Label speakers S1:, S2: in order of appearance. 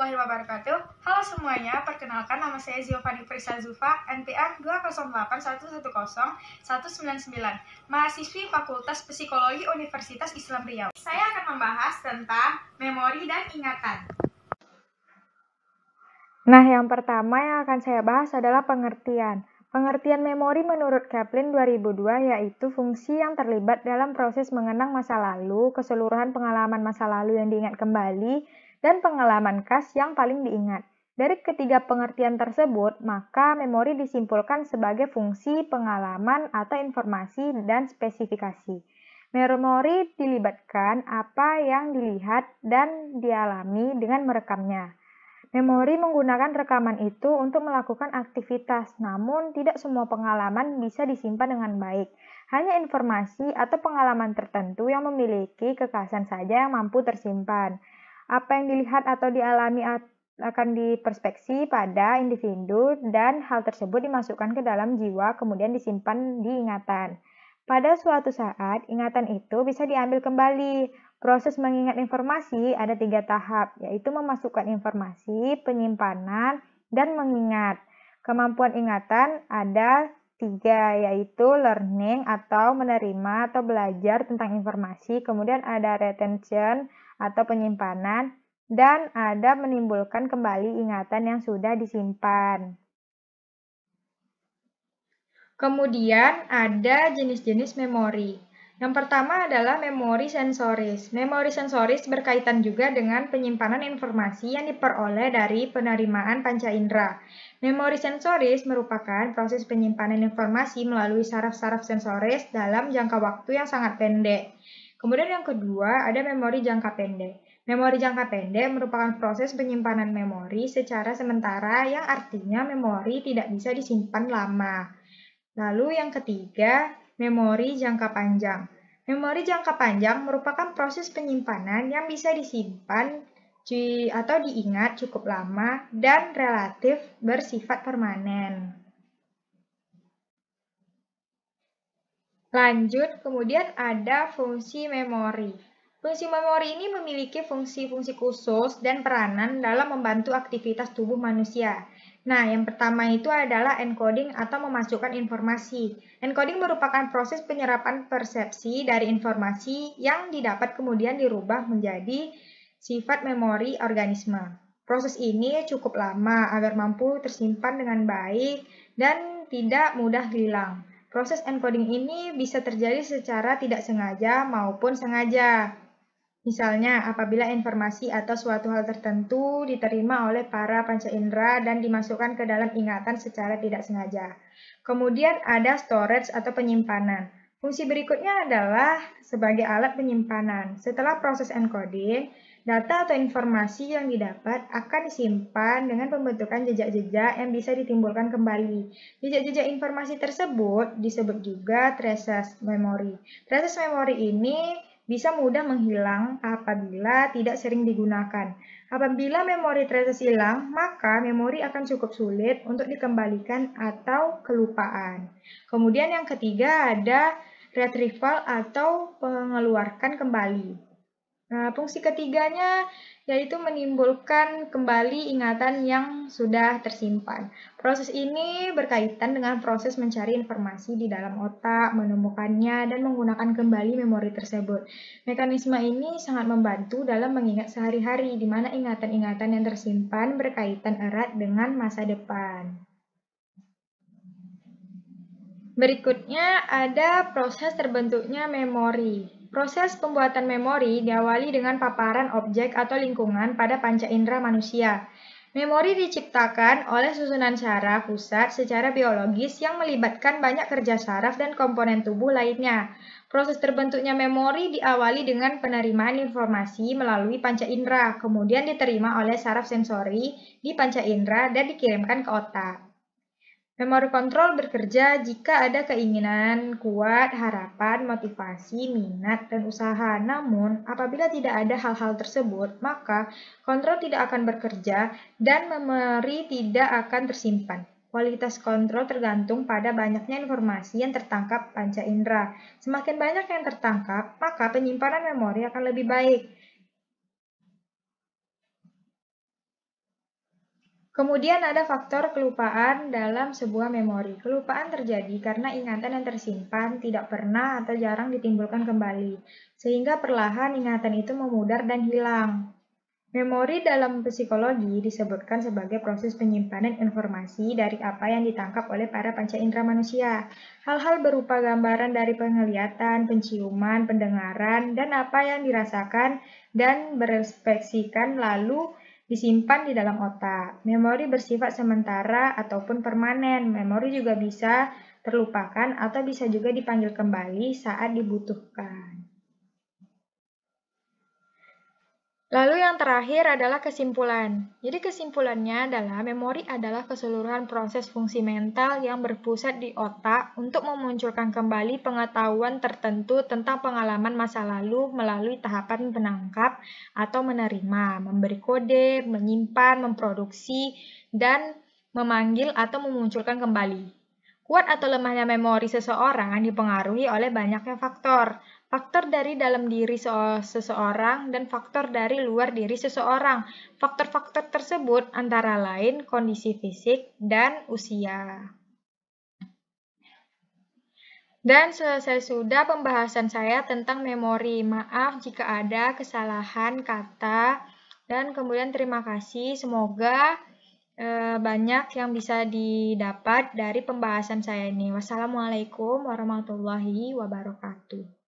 S1: warahmatullahi wabarakatuh. Halo semuanya, perkenalkan nama saya Ziovani Prisa Zufa, NPM 208119199, mahasiswi Fakultas Psikologi Universitas Islam Riau. Saya akan membahas tentang memori dan ingatan.
S2: Nah, yang pertama yang akan saya bahas adalah pengertian. Pengertian memori menurut Kaplan 2002 yaitu fungsi yang terlibat dalam proses mengenang masa lalu, keseluruhan pengalaman masa lalu yang diingat kembali, dan pengalaman khas yang paling diingat. Dari ketiga pengertian tersebut, maka memori disimpulkan sebagai fungsi pengalaman atau informasi dan spesifikasi. Memori dilibatkan apa yang dilihat dan dialami dengan merekamnya. Memori menggunakan rekaman itu untuk melakukan aktivitas, namun tidak semua pengalaman bisa disimpan dengan baik. Hanya informasi atau pengalaman tertentu yang memiliki kekhasan saja yang mampu tersimpan. Apa yang dilihat atau dialami akan diperspeksi pada individu dan hal tersebut dimasukkan ke dalam jiwa kemudian disimpan di ingatan. Pada suatu saat, ingatan itu bisa diambil kembali. Proses mengingat informasi ada 3 tahap, yaitu memasukkan informasi, penyimpanan, dan mengingat. Kemampuan ingatan ada 3, yaitu learning atau menerima atau belajar tentang informasi, kemudian ada retention atau penyimpanan, dan ada menimbulkan kembali ingatan yang sudah disimpan. Kemudian ada jenis-jenis memori. Yang pertama adalah memori sensoris. Memori sensoris berkaitan juga dengan penyimpanan informasi yang diperoleh dari penerimaan panca indera. Memori sensoris merupakan proses penyimpanan informasi melalui saraf-saraf sensoris dalam jangka waktu yang sangat pendek. Kemudian yang kedua ada memori jangka pendek. Memori jangka pendek merupakan proses penyimpanan memori secara sementara yang artinya memori tidak bisa disimpan lama. Lalu yang ketiga, memori jangka panjang. Memori jangka panjang merupakan proses penyimpanan yang bisa disimpan atau diingat cukup lama dan relatif bersifat permanen. Lanjut, kemudian ada fungsi memori. Fungsi memori ini memiliki fungsi-fungsi khusus dan peranan dalam membantu aktivitas tubuh manusia. Nah, yang pertama itu adalah encoding atau memasukkan informasi. Encoding merupakan proses penyerapan persepsi dari informasi yang didapat kemudian dirubah menjadi sifat memori organisme. Proses ini cukup lama agar mampu tersimpan dengan baik dan tidak mudah hilang. Proses encoding ini bisa terjadi secara tidak sengaja maupun sengaja. Misalnya, apabila informasi atau suatu hal tertentu diterima oleh para panca indera dan dimasukkan ke dalam ingatan secara tidak sengaja. Kemudian ada storage atau penyimpanan. Fungsi berikutnya adalah sebagai alat penyimpanan. Setelah proses encoding, data atau informasi yang didapat akan disimpan dengan pembentukan jejak-jejak yang bisa ditimbulkan kembali. Jejak-jejak informasi tersebut disebut juga traces memory. Traces memory ini bisa mudah menghilang apabila tidak sering digunakan. Apabila memori traces hilang, maka memori akan cukup sulit untuk dikembalikan atau kelupaan. Kemudian yang ketiga ada retrieval atau mengeluarkan kembali. Nah, fungsi ketiganya yaitu menimbulkan kembali ingatan yang sudah tersimpan. Proses ini berkaitan dengan proses mencari informasi di dalam otak, menemukannya, dan menggunakan kembali memori tersebut. Mekanisme ini sangat membantu dalam mengingat sehari-hari, di mana ingatan-ingatan yang tersimpan berkaitan erat dengan masa depan. Berikutnya ada proses terbentuknya memori. Proses pembuatan memori diawali dengan paparan objek atau lingkungan pada panca indera manusia. Memori diciptakan oleh susunan saraf pusat secara biologis yang melibatkan banyak kerja saraf dan komponen tubuh lainnya. Proses terbentuknya memori diawali dengan penerimaan informasi melalui panca indera, kemudian diterima oleh saraf sensori di panca indera dan dikirimkan ke otak. Memori kontrol bekerja jika ada keinginan kuat, harapan, motivasi, minat, dan usaha. Namun, apabila tidak ada hal-hal tersebut, maka kontrol tidak akan bekerja dan memori tidak akan tersimpan. Kualitas kontrol tergantung pada banyaknya informasi yang tertangkap panca indera. Semakin banyak yang tertangkap, maka penyimpanan memori akan lebih baik. Kemudian ada faktor kelupaan dalam sebuah memori. Kelupaan terjadi karena ingatan yang tersimpan tidak pernah atau jarang ditimbulkan kembali, sehingga perlahan ingatan itu memudar dan hilang. Memori dalam psikologi disebutkan sebagai proses penyimpanan informasi dari apa yang ditangkap oleh para panca indera manusia. Hal-hal berupa gambaran dari penglihatan, penciuman, pendengaran, dan apa yang dirasakan dan berekspresikan lalu disimpan di dalam otak. Memori bersifat sementara ataupun permanen. Memori juga bisa terlupakan atau bisa juga dipanggil kembali saat dibutuhkan. Lalu yang terakhir adalah kesimpulan. Jadi kesimpulannya adalah memori adalah keseluruhan proses fungsi mental yang berpusat di otak untuk memunculkan kembali pengetahuan tertentu tentang pengalaman masa lalu melalui tahapan penangkap atau menerima, memberi kode, menyimpan, memproduksi, dan memanggil atau memunculkan kembali. Kuat atau lemahnya memori seseorang dipengaruhi oleh banyaknya faktor. Faktor dari dalam diri seseorang dan faktor dari luar diri seseorang. Faktor-faktor tersebut antara lain kondisi fisik dan usia. Dan selesai sudah pembahasan saya tentang memori. Maaf jika ada kesalahan kata dan kemudian terima kasih. Semoga banyak yang bisa didapat dari pembahasan saya ini. Wassalamualaikum warahmatullahi wabarakatuh.